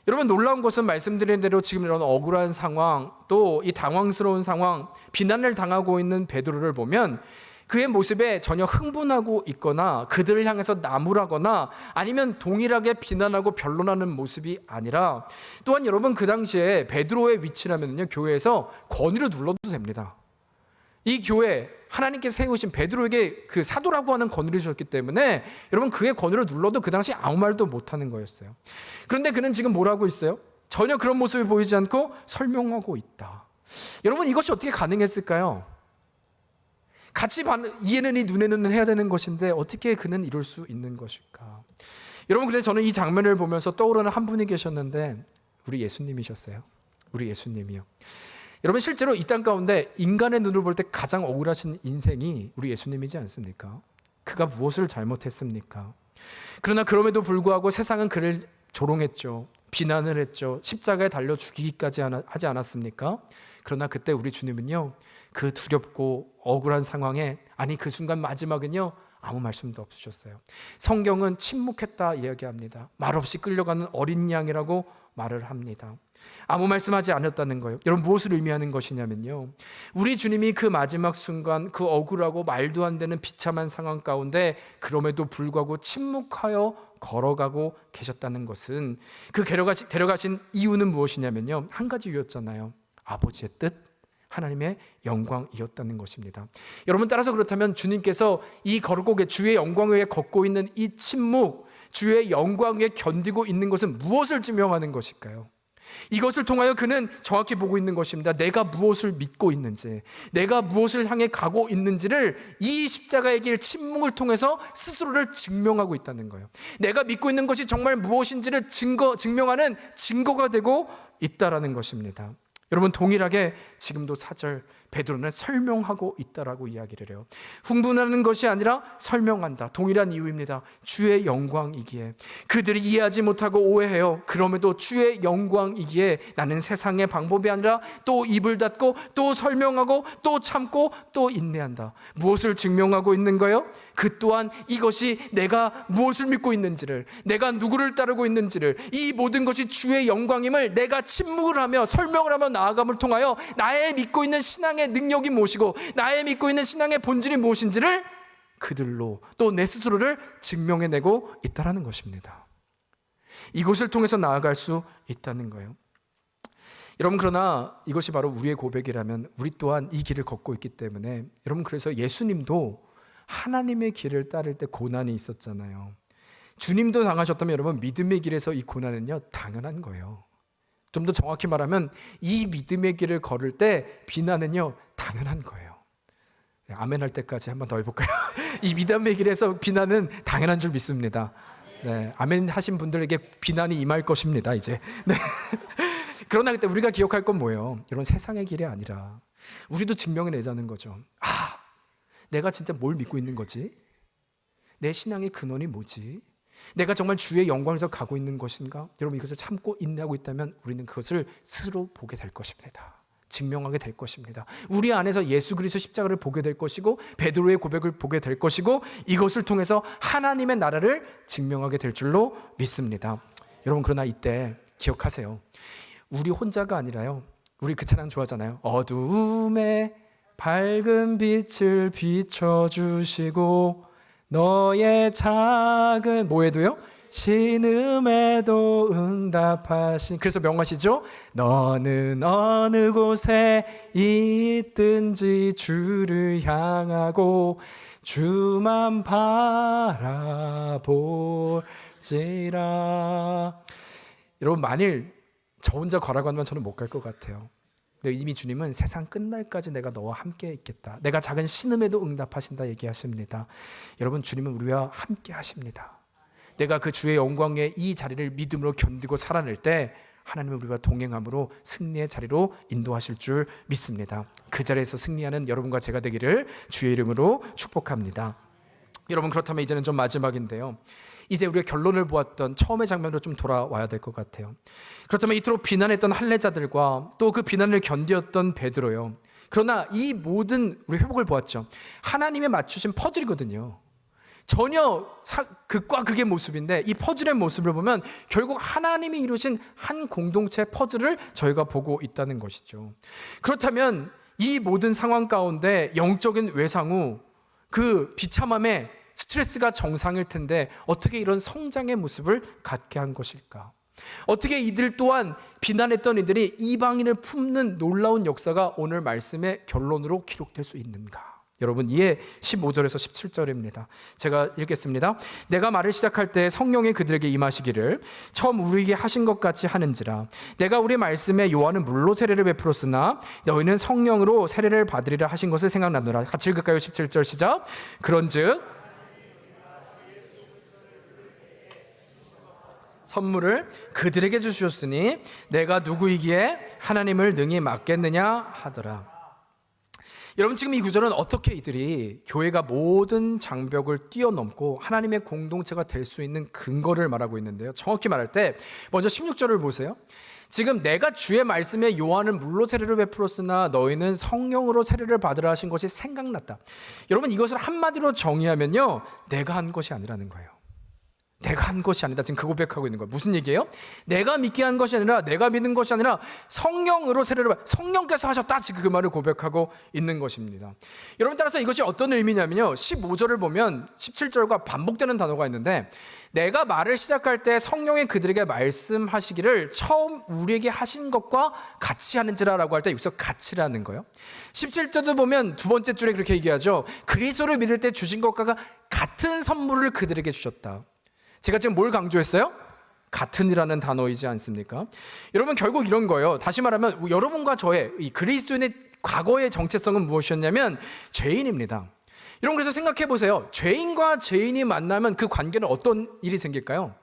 Speaker 1: 여러분, 놀라운 것은 말씀드린 대로 지금 이런 억울한 상황, 또 이 당황스러운 상황, 비난을 당하고 있는 베드로를 보면 그의 모습에 전혀 흥분하고 있거나 그들을 향해서 나무라거나 아니면 동일하게 비난하고 변론하는 모습이 아니라, 또한 여러분, 그 당시에 베드로의 위치라면요, 교회에서 권위로 눌러도 됩니다. 이 교회, 하나님께서 세우신 베드로에게 그 사도라고 하는 권위를 주셨기 때문에 여러분, 그의 권위를 눌러도 그 당시 아무 말도 못하는 거였어요. 그런데 그는 지금 뭐라고 있어요? 전혀 그런 모습이 보이지 않고 설명하고 있다. 여러분, 이것이 어떻게 가능했을까요? 같이 이에는 이 눈에는 해야 되는 것인데 어떻게 그는 이룰 수 있는 것일까? 여러분, 근데 저는 이 장면을 보면서 떠오르는 한 분이 계셨는데 우리 예수님이셨어요. 우리 예수님이요. 여러분, 실제로 이 땅 가운데 인간의 눈으로 볼 때 가장 억울하신 인생이 우리 예수님이지 않습니까? 그가 무엇을 잘못했습니까? 그러나 그럼에도 불구하고 세상은 그를 조롱했죠. 비난을 했죠. 십자가에 달려 죽이기까지 하지 않았습니까? 그러나 그때 우리 주님은요, 그 두렵고 억울한 상황에, 아니 그 순간 마지막은요, 아무 말씀도 없으셨어요. 성경은 침묵했다 이야기합니다. 말없이 끌려가는 어린 양이라고 말을 합니다. 아무 말씀하지 않았다는 거예요. 여러분, 무엇을 의미하는 것이냐면요, 우리 주님이 그 마지막 순간 그 억울하고 말도 안 되는 비참한 상황 가운데 그럼에도 불구하고 침묵하여 걸어가고 계셨다는 것은, 그 데려가신 이유는 무엇이냐면요, 한 가지 이유였잖아요. 아버지의 뜻, 하나님의 영광이었다는 것입니다. 여러분, 따라서 그렇다면 주님께서 이 거룩하게 주의 영광 위에 걷고 있는 이 침묵, 주의 영광 위에 견디고 있는 것은 무엇을 증명하는 것일까요? 이것을 통하여 그는 정확히 보고 있는 것입니다. 내가 무엇을 믿고 있는지, 내가 무엇을 향해 가고 있는지를 이 십자가의 길, 침묵을 통해서 스스로를 증명하고 있다는 거예요. 내가 믿고 있는 것이 정말 무엇인지를 증명하는 증거가 되고 있다라는 것입니다. 여러분, 동일하게 지금도 4절 베드로는 설명하고 있다라고 이야기를 해요. 흥분하는 것이 아니라 설명한다. 동일한 이유입니다. 주의 영광이기에. 그들이 이해하지 못하고 오해해요. 그럼에도 주의 영광이기에 나는 세상의 방법이 아니라 또 입을 닫고 또 설명하고 또 참고 또 인내한다. 무엇을 증명하고 있는 거예요? 그 또한 이것이 내가 무엇을 믿고 있는지를, 내가 누구를 따르고 있는지를, 이 모든 것이 주의 영광임을 내가 침묵을 하며 설명을 하며 나아감을 통하여 나의 믿고 있는 신앙의 능력이 무엇이고 나의 믿고 있는 신앙의 본질이 무엇인지를 그들로, 또 내 스스로를 증명해내고 있다는 것입니다. 이것을 통해서 나아갈 수 있다는 거예요. 여러분, 그러나 이것이 바로 우리의 고백이라면 우리 또한 이 길을 걷고 있기 때문에, 여러분, 그래서 예수님도 하나님의 길을 따를 때 고난이 있었잖아요. 주님도 당하셨다면 여러분, 믿음의 길에서 이 고난은요, 당연한 거예요. 좀 더 정확히 말하면 이 믿음의 길을 걸을 때 비난은요, 당연한 거예요. 아멘 할 때까지 한번 더 해볼까요? 이 믿음의 길에서 비난은 당연한 줄 믿습니다. 네, 아멘 하신 분들에게 비난이 임할 것입니다, 이제. 네. 그러나 그때 우리가 기억할 건 뭐예요? 이런 세상의 길이 아니라 우리도 증명해내자는 거죠. 아, 내가 진짜 뭘 믿고 있는 거지? 내 신앙의 근원이 뭐지? 내가 정말 주의 영광에서 가고 있는 것인가? 여러분, 이것을 참고 인내하고 있다면 우리는 그것을 스스로 보게 될 것입니다. 증명하게 될 것입니다. 우리 안에서 예수 그리스도 십자가를 보게 될 것이고 베드로의 고백을 보게 될 것이고, 이것을 통해서 하나님의 나라를 증명하게 될 줄로 믿습니다. 여러분, 그러나 이때 기억하세요. 우리 혼자가 아니라요, 우리 그 찬양 좋아하잖아요. 어두움에 밝은 빛을 비춰주시고 너의 작은 뭐에도요? 신음에도 응답하신. 그래서 명하시죠? 너는 어느 곳에 있든지 주를 향하고 주만 바라볼지라. 여러분, 만일 저 혼자 가라고 하면 저는 못 갈 것 같아요. 근데 이미 주님은 세상 끝날까지 내가 너와 함께 있겠다, 내가 작은 신음에도 응답하신다 얘기하십니다. 여러분, 주님은 우리와 함께 하십니다. 내가 그 주의 영광의 이 자리를 믿음으로 견디고 살아낼 때 하나님은 우리와 동행함으로 승리의 자리로 인도하실 줄 믿습니다. 그 자리에서 승리하는 여러분과 제가 되기를 주의 이름으로 축복합니다. 여러분, 그렇다면 이제는 좀 마지막인데요, 이제 우리가 결론을 보았던 처음의 장면으로 좀 돌아와야 될 것 같아요. 그렇다면 이토록 비난했던 할례자들과 또 그 비난을 견디었던 베드로요, 그러나 이 모든 우리 회복을 보았죠. 하나님의 맞추신 퍼즐이거든요. 전혀 극과 극의 모습인데, 이 퍼즐의 모습을 보면 결국 하나님이 이루신 한 공동체 퍼즐을 저희가 보고 있다는 것이죠. 그렇다면 이 모든 상황 가운데 영적인 외상 후 그 비참함에 스트레스가 정상일 텐데 어떻게 이런 성장의 모습을 갖게 한 것일까? 어떻게 이들 또한 비난했던 이들이 이방인을 품는 놀라운 역사가 오늘 말씀의 결론으로 기록될 수 있는가? 여러분, 이에 15절에서 17절입니다. 제가 읽겠습니다. 내가 말을 시작할 때 성령이 그들에게 임하시기를 처음 우리에게 하신 것 같이 하는지라. 내가 우리 말씀에 요한은 물로 세례를 베풀었으나 너희는 성령으로 세례를 받으리라 하신 것을 생각나노라. 같이 읽을까요? 17절 시작. 그런즉 선물을 그들에게 주셨으니 내가 누구이기에 하나님을 능히 막겠느냐 하더라. 여러분, 지금 이 구절은 어떻게 이들이 교회가 모든 장벽을 뛰어넘고 하나님의 공동체가 될 수 있는 근거를 말하고 있는데요. 정확히 말할 때 먼저 16절을 보세요. 지금 내가 주의 말씀에 요한은 물로 세례를 베풀었으나 너희는 성령으로 세례를 받으라 하신 것이 생각났다. 여러분, 이것을 한마디로 정의하면요, 내가 한 것이 아니라는 거예요. 내가 한 것이 아니다. 지금 그 고백하고 있는 거예요. 무슨 얘기예요? 내가 믿게 한 것이 아니라, 내가 믿는 것이 아니라 성령으로 세례를 성령께서 하셨다. 지금 그 말을 고백하고 있는 것입니다. 여러분, 따라서 이것이 어떤 의미냐면요, 15절을 보면 17절과 반복되는 단어가 있는데, 내가 말을 시작할 때 성령이 그들에게 말씀하시기를 처음 우리에게 하신 것과 같이 하는지라 라고 할 때 여기서 같이라는 거예요. 17절도 보면 두 번째 줄에 그렇게 얘기하죠. 그리스도를 믿을 때 주신 것과 같은 선물을 그들에게 주셨다. 제가 지금 뭘 강조했어요? 같은이라는 단어이지 않습니까? 여러분, 결국 이런 거예요. 다시 말하면 여러분과 저의 이 그리스도인의 과거의 정체성은 무엇이었냐면 죄인입니다. 여러분, 그래서 생각해 보세요. 죄인과 죄인이 만나면 그 관계는 어떤 일이 생길까요?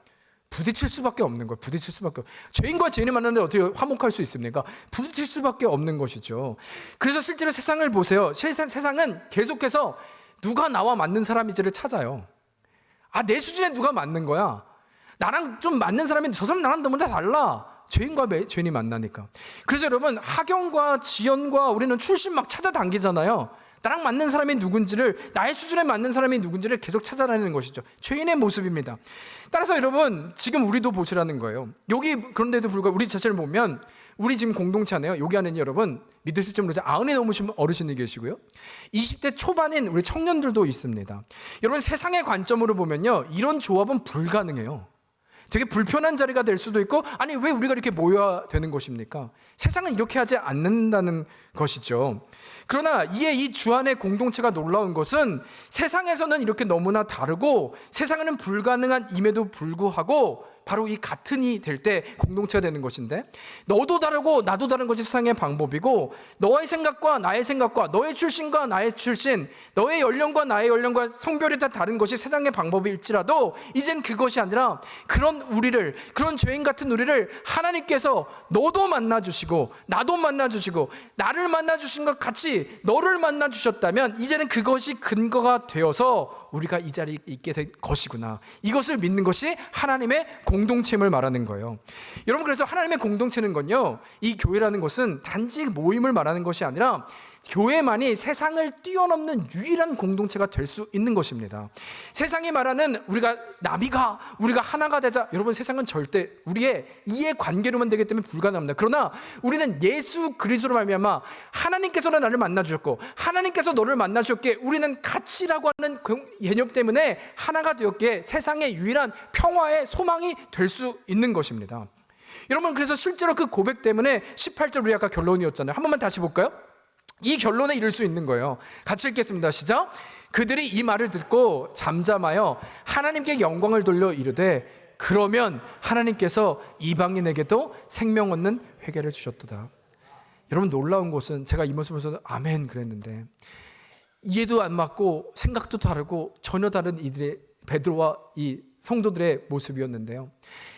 Speaker 1: 부딪힐 수밖에 없는 거예요. 부딪힐 수밖에. 죄인과 죄인이 만났는데 어떻게 화목할 수 있습니까? 부딪힐 수밖에 없는 것이죠. 그래서 실제로 세상을 보세요. 세상은 계속해서 누가 나와 맞는 사람인지를 찾아요. 내 수준에 누가 맞는 거야? 나랑 좀 맞는 사람이, 저 사람 나랑 너무 다 달라. 죄인과 죄인이 만나니까. 그래서 여러분, 학연과 지연과 우리는 출신 막 찾아당기잖아요. 나랑 맞는 사람이 누군지를, 나의 수준에 맞는 사람이 누군지를 계속 찾아다니는 것이죠. 죄인의 모습입니다. 따라서 여러분, 지금 우리도 보시라는 거예요. 여기, 그런데도 불구하고 우리 자체를 보면 우리 지금 공동체 안에요. 여기 안에는 여러분, 믿으실지 모르지 90에 넘으신 어르신이 계시고요, 20대 초반인 우리 청년들도 있습니다. 여러분, 세상의 관점으로 보면요, 이런 조합은 불가능해요. 되게 불편한 자리가 될 수도 있고, 아니 왜 우리가 이렇게 모여야 되는 것입니까? 세상은 이렇게 하지 않는다는 것이죠. 그러나 이에 이 주 안의 공동체가 놀라운 것은 세상에서는 이렇게 너무나 다르고 세상에는 불가능한 임에도 불구하고 바로 이 같은이 될 때 공동체가 되는 것인데, 너도 다르고 나도 다른 것이 세상의 방법이고, 너의 생각과 나의 생각과 너의 출신과 나의 출신, 너의 연령과 나의 연령과 성별이 다 다른 것이 세상의 방법일지라도 이젠 그것이 아니라 그런 우리를, 그런 죄인 같은 우리를 하나님께서 너도 만나주시고 나도 만나주시고 나를 만나주신 것 같이 너를 만나주셨다면 이제는 그것이 근거가 되어서 우리가 이 자리에 있게 될 것이구나, 이것을 믿는 것이 하나님의 공동체임을 말하는 거예요. 여러분, 그래서 하나님의 공동체는 건요, 이 교회라는 것은 단지 모임을 말하는 것이 아니라 교회만이 세상을 뛰어넘는 유일한 공동체가 될 수 있는 것입니다. 세상이 말하는 우리가 우리가 하나가 되자, 여러분, 세상은 절대 우리의 이해 관계로만 되기 때문에 불가능합니다. 그러나 우리는 예수 그리스도로 말미암아 하나님께서는 나를 만나 주셨고 하나님께서 너를 만나 주셨기에 우리는 같이라고 하는 개념 때문에 하나가 되었기에 세상의 유일한 평화의 소망이 될 수 있는 것입니다. 여러분, 그래서 실제로 그 고백 때문에 18절 우리 아까 결론이었잖아요. 한 번만 다시 볼까요? 이 결론에 이를 수 있는 거예요. 같이 읽겠습니다. 시작. 그들이 이 말을 듣고 잠잠하여 하나님께 영광을 돌려 이르되, 그러면 하나님께서 이방인에게도 생명 얻는 회개를 주셨도다. 여러분, 놀라운 것은 제가 이 모습을 보면서 아멘 그랬는데, 이해도 안 맞고 생각도 다르고 전혀 다른 이들의, 베드로와 이 성도들의 모습이었는데요,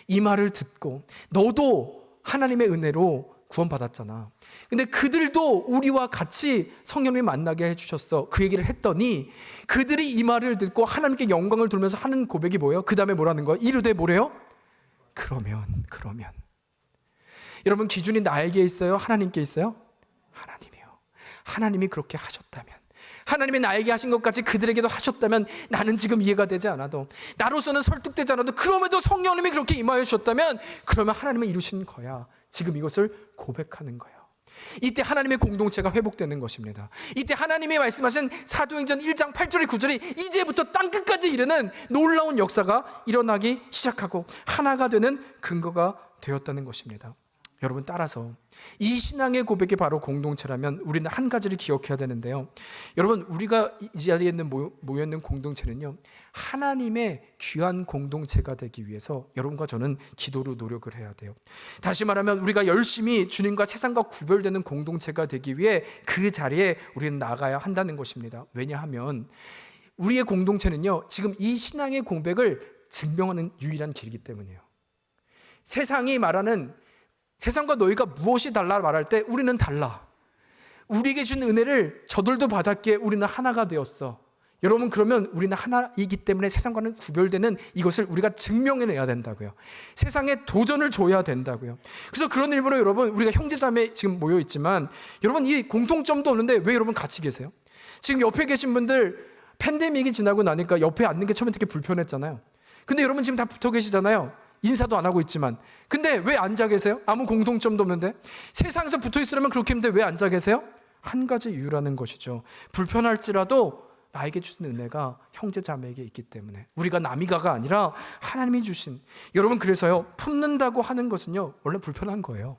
Speaker 1: 이 말을 듣고 너도 하나님의 은혜로 구원받았잖아, 근데 그들도 우리와 같이 성령님이 만나게 해주셨어, 그 얘기를 했더니 그들이 이 말을 듣고 하나님께 영광을 돌면서 하는 고백이 뭐예요? 그 다음에 뭐라는 거예요? 이르되 뭐래요? 그러면. 여러분, 기준이 나에게 있어요? 하나님께 있어요? 하나님이요. 하나님이 그렇게 하셨다면, 하나님이 나에게 하신 것까지 그들에게도 하셨다면, 나는 지금 이해가 되지 않아도, 나로서는 설득되지 않아도, 그럼에도 성령님이 그렇게 임하여 주셨다면, 그러면 하나님은 이루신 거야. 지금 이것을 고백하는 거예요. 이때 하나님의 공동체가 회복되는 것입니다. 이때 하나님이 말씀하신 사도행전 1장 8절의 9절이 이제부터 땅끝까지 이르는 놀라운 역사가 일어나기 시작하고 하나가 되는 근거가 되었다는 것입니다. 여러분, 따라서 이 신앙의 고백이 바로 공동체라면 우리는 한 가지를 기억해야 되는데요, 여러분, 우리가 이 자리에 모여있는 공동체는요, 하나님의 귀한 공동체가 되기 위해서 여러분과 저는 기도로 노력을 해야 돼요. 다시 말하면 우리가 열심히 주님과 세상과 구별되는 공동체가 되기 위해 그 자리에 우리는 나가야 한다는 것입니다. 왜냐하면 우리의 공동체는요, 지금 이 신앙의 공백을 증명하는 유일한 길이기 때문이에요. 세상이 말하는, 세상과 너희가 무엇이 달라 말할 때 우리는 달라. 우리에게 준 은혜를 저들도 받았기에 우리는 하나가 되었어. 여러분, 그러면 우리는 하나이기 때문에 세상과는 구별되는 이것을 우리가 증명해내야 된다고요. 세상에 도전을 줘야 된다고요. 그래서 그런 일부러 여러분, 우리가 형제자매 지금 모여 있지만 여러분, 이 공통점도 없는데 왜 여러분 같이 계세요? 지금 옆에 계신 분들 팬데믹이 지나고 나니까 옆에 앉는 게 처음에 되게 불편했잖아요. 근데 여러분 지금 다 붙어 계시잖아요. 인사도 안 하고 있지만. 근데 왜 앉아 계세요? 아무 공통점도 없는데. 세상에서 붙어 있으려면 그렇게 했는데 왜 앉아 계세요? 한 가지 이유라는 것이죠. 불편할지라도 나에게 주신 은혜가 형제 자매에게 있기 때문에, 우리가 남이가가 아니라 하나님이 주신. 여러분, 그래서요, 품는다고 하는 것은요 원래 불편한 거예요.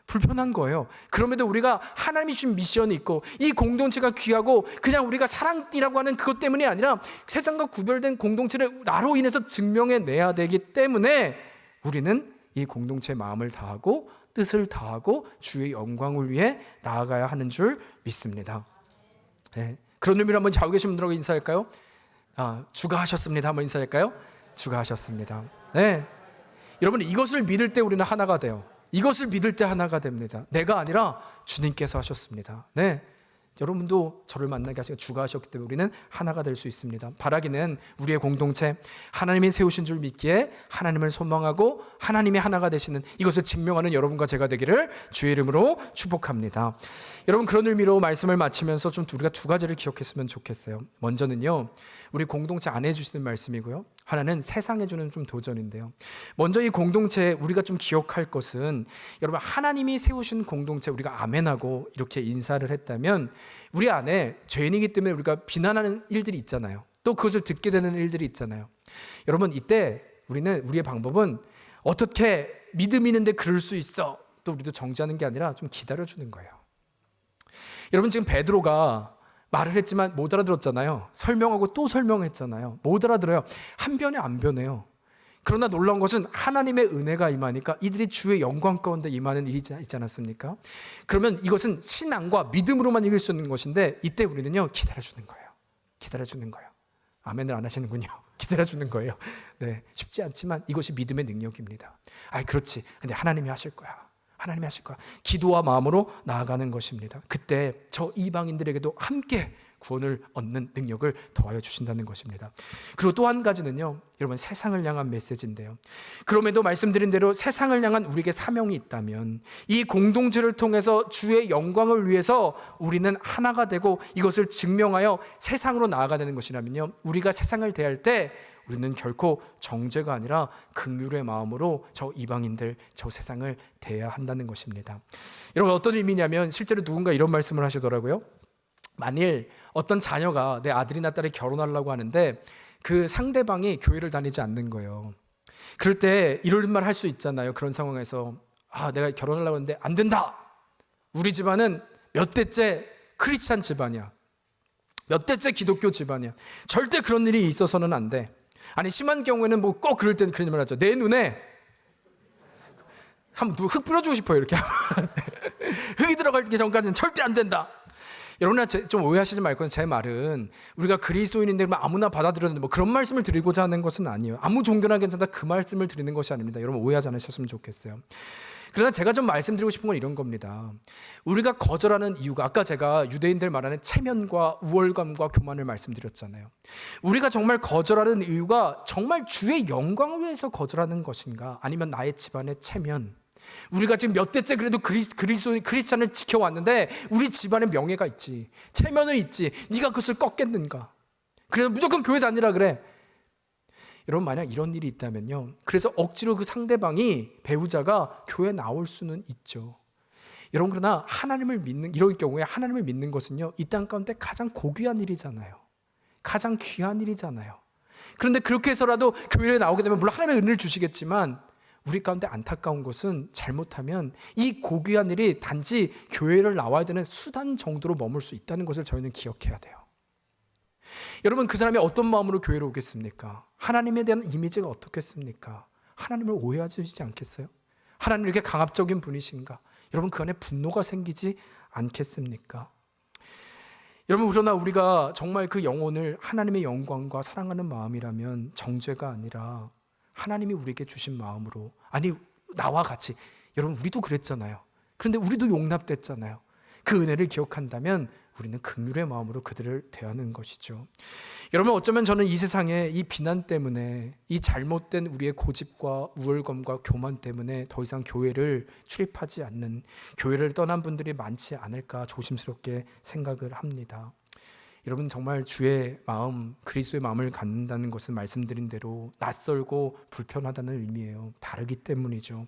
Speaker 1: 불편한 거예요. 그럼에도 우리가 하나님이 주신 미션이 있고 이 공동체가 귀하고 그냥 우리가 사랑이라고 하는 그것 때문이 아니라 세상과 구별된 공동체를 나로 인해서 증명해내야 되기 때문에 우리는 이 공동체의 마음을 다하고 뜻을 다하고 주의 영광을 위해 나아가야 하는 줄 믿습니다. 네. 그런 의미로 한번 좌우 계신 분들하고 인사할까요? 주가 하셨습니다. 한번 인사할까요? 주가 하셨습니다. 네. 여러분, 이것을 믿을 때 우리는 하나가 돼요. 이것을 믿을 때 하나가 됩니다. 내가 아니라 주님께서 하셨습니다. 네. 여러분도 저를 만나게 하시고 주가 하셨기 때문에 우리는 하나가 될 수 있습니다. 바라기는 우리의 공동체, 하나님이 세우신 줄 믿기에 하나님을 소망하고 하나님이 하나가 되시는 이것을 증명하는 여러분과 제가 되기를 주의 이름으로 축복합니다. 여러분, 그런 의미로 말씀을 마치면서 좀 우리가 두 가지를 기억했으면 좋겠어요. 먼저는요, 우리 공동체 안에 주시는 말씀이고요, 하나는 세상에 주는 좀 도전인데요. 먼저 이 공동체에 우리가 좀 기억할 것은, 여러분, 하나님이 세우신 공동체 우리가 아멘하고 이렇게 인사를 했다면 우리 안에 죄인이기 때문에 우리가 비난하는 일들이 있잖아요. 또 그것을 듣게 되는 일들이 있잖아요. 여러분, 이때 우리의 방법은 어떻게 믿음 있는데 그럴 수 있어, 또 우리도 정지하는 게 아니라 좀 기다려주는 거예요. 여러분, 지금 베드로가 말을 했지만 못 알아들었잖아요. 설명하고 또 설명했잖아요. 못 알아들어요. 한 변에 안 변해요. 그러나 놀라운 것은 하나님의 은혜가 임하니까 이들이 주의 영광 가운데 임하는 일이 있지 않았습니까? 그러면 이것은 신앙과 믿음으로만 이길 수 있는 것인데 이때 우리는요, 기다려주는 거예요. 기다려주는 거예요. 아멘을 안 하시는군요. 기다려주는 거예요. 네, 쉽지 않지만 이것이 믿음의 능력입니다. 그렇지. 근데 하나님이 하실 거야. 하나님이 하실 거야. 기도와 마음으로 나아가는 것입니다. 그때 저 이방인들에게도 함께 구원을 얻는 능력을 더하여 주신다는 것입니다. 그리고 또 한 가지는요, 여러분, 세상을 향한 메시지인데요. 그럼에도 말씀드린 대로 세상을 향한 우리에게 사명이 있다면 이 공동체를 통해서 주의 영광을 위해서 우리는 하나가 되고 이것을 증명하여 세상으로 나아가야 되는 것이라면요, 우리가 세상을 대할 때 우리는 결코 정죄가 아니라 긍휼의 마음으로 저 이방인들, 저 세상을 대해야 한다는 것입니다. 여러분, 어떤 의미냐면 실제로 누군가 이런 말씀을 하시더라고요. 만일 어떤 자녀가 내 아들이나 딸이 결혼하려고 하는데 그 상대방이 교회를 다니지 않는 거예요. 그럴 때 이런 말 할 수 있잖아요. 그런 상황에서 내가 결혼하려고 하는데 안 된다. 우리 집안은 몇 대째 크리스찬 집안이야. 몇 대째 기독교 집안이야. 절대 그런 일이 있어서는 안 돼. 아니, 심한 경우에는 뭐 꼭 그럴 때는 그런 말 하죠. 내 눈에 한번 흙 뿌려주고 싶어요. 이렇게 흙이 들어가기 전까지는 절대 안 된다. 여러분, 좀 오해하시지 말고, 제 말은 우리가 그리스도인인데 아무나 받아들였는데 뭐 그런 말씀을 드리고자 하는 것은 아니에요. 아무 종교나 괜찮다 그 말씀을 드리는 것이 아닙니다. 여러분, 오해하지 않으셨으면 좋겠어요. 그러나 제가 좀 말씀드리고 싶은 건 이런 겁니다. 우리가 거절하는 이유가, 아까 제가 유대인들 말하는 체면과 우월감과 교만을 말씀드렸잖아요. 우리가 정말 거절하는 이유가 정말 주의 영광을 위해서 거절하는 것인가, 아니면 나의 집안의 체면, 우리가 지금 몇 대째 그래도 크리스찬을 지켜왔는데 우리 집안에 명예가 있지, 체면은 있지, 네가 그것을 꺾겠는가? 그래서 무조건 교회 다니라 그래. 여러분, 만약 이런 일이 있다면요, 그래서 억지로 그 상대방이, 배우자가 교회에 나올 수는 있죠. 여러분, 그러나 하나님을 믿는, 이런 경우에 하나님을 믿는 것은요, 이 땅 가운데 가장 고귀한 일이잖아요. 가장 귀한 일이잖아요. 그런데 그렇게 해서라도 교회에 나오게 되면 물론 하나님의 은혜를 주시겠지만 우리 가운데 안타까운 것은 잘못하면 이 고귀한 일이 단지 교회를 나와야 되는 수단 정도로 머물 수 있다는 것을 저희는 기억해야 돼요. 여러분, 그 사람이 어떤 마음으로 교회로 오겠습니까? 하나님에 대한 이미지가 어떻겠습니까? 하나님을 오해하지 않겠어요? 하나님 이렇게 강압적인 분이신가? 여러분, 그 안에 분노가 생기지 않겠습니까? 여러분, 그러나 우리가 정말 그 영혼을 하나님의 영광과 사랑하는 마음이라면 정죄가 아니라 하나님이 우리에게 주신 마음으로, 아니 나와 같이, 여러분 우리도 그랬잖아요. 그런데 우리도 용납됐잖아요. 그 은혜를 기억한다면 우리는 긍휼의 마음으로 그들을 대하는 것이죠. 여러분, 어쩌면 저는 이 세상에 이 비난 때문에, 이 잘못된 우리의 고집과 우월감과 교만 때문에 더 이상 교회를 출입하지 않는, 교회를 떠난 분들이 많지 않을까 조심스럽게 생각을 합니다. 여러분, 정말 주의 마음, 그리스도의 마음을 갖는다는 것은 말씀드린 대로 낯설고 불편하다는 의미예요. 다르기 때문이죠.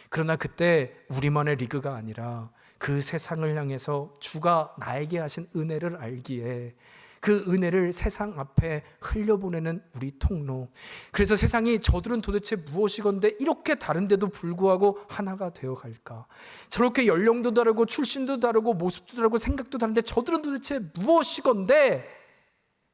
Speaker 1: 그러나 그때 우리만의 리그가 아니라 그 세상을 향해서 주가 나에게 하신 은혜를 알기에 그 은혜를 세상 앞에 흘려보내는 우리 통로. 그래서 세상이 저들은 도대체 무엇이건데 이렇게 다른데도 불구하고 하나가 되어갈까? 저렇게 연령도 다르고 출신도 다르고 모습도 다르고 생각도 다른데 저들은 도대체 무엇이건데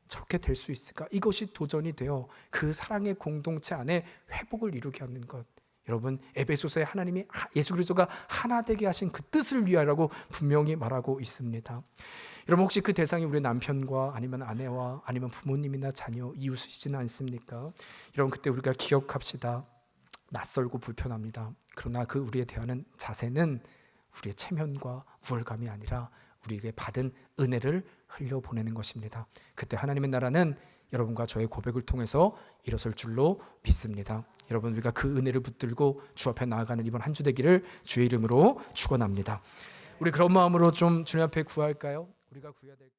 Speaker 1: 저렇게 될 수 있을까? 이것이 도전이 되어 그 사랑의 공동체 안에 회복을 이루게 하는 것. 여러분, 에베소서에 하나님이 예수 그리스도가 하나 되게 하신 그 뜻을 위하라고 분명히 말하고 있습니다. 여러분, 혹시 그 대상이 우리 남편과 아니면 아내와 아니면 부모님이나 자녀, 이웃이지는 않습니까? 여러분, 그때 우리가 기억합시다. 낯설고 불편합니다. 그러나 그 우리에 대하는 자세는 우리의 체면과 우월감이 아니라 우리에게 받은 은혜를 흘려보내는 것입니다. 그때 하나님의 나라는 여러분과 저의 고백을 통해서 일어설 줄로 믿습니다. 여러분, 우리가 그 은혜를 붙들고 주 앞에 나아가는 이번 한 주 되기를 주의 이름으로 축원합니다. 우리 그런 마음으로 좀 주님 앞에 구할까요? 우리가 구해야 될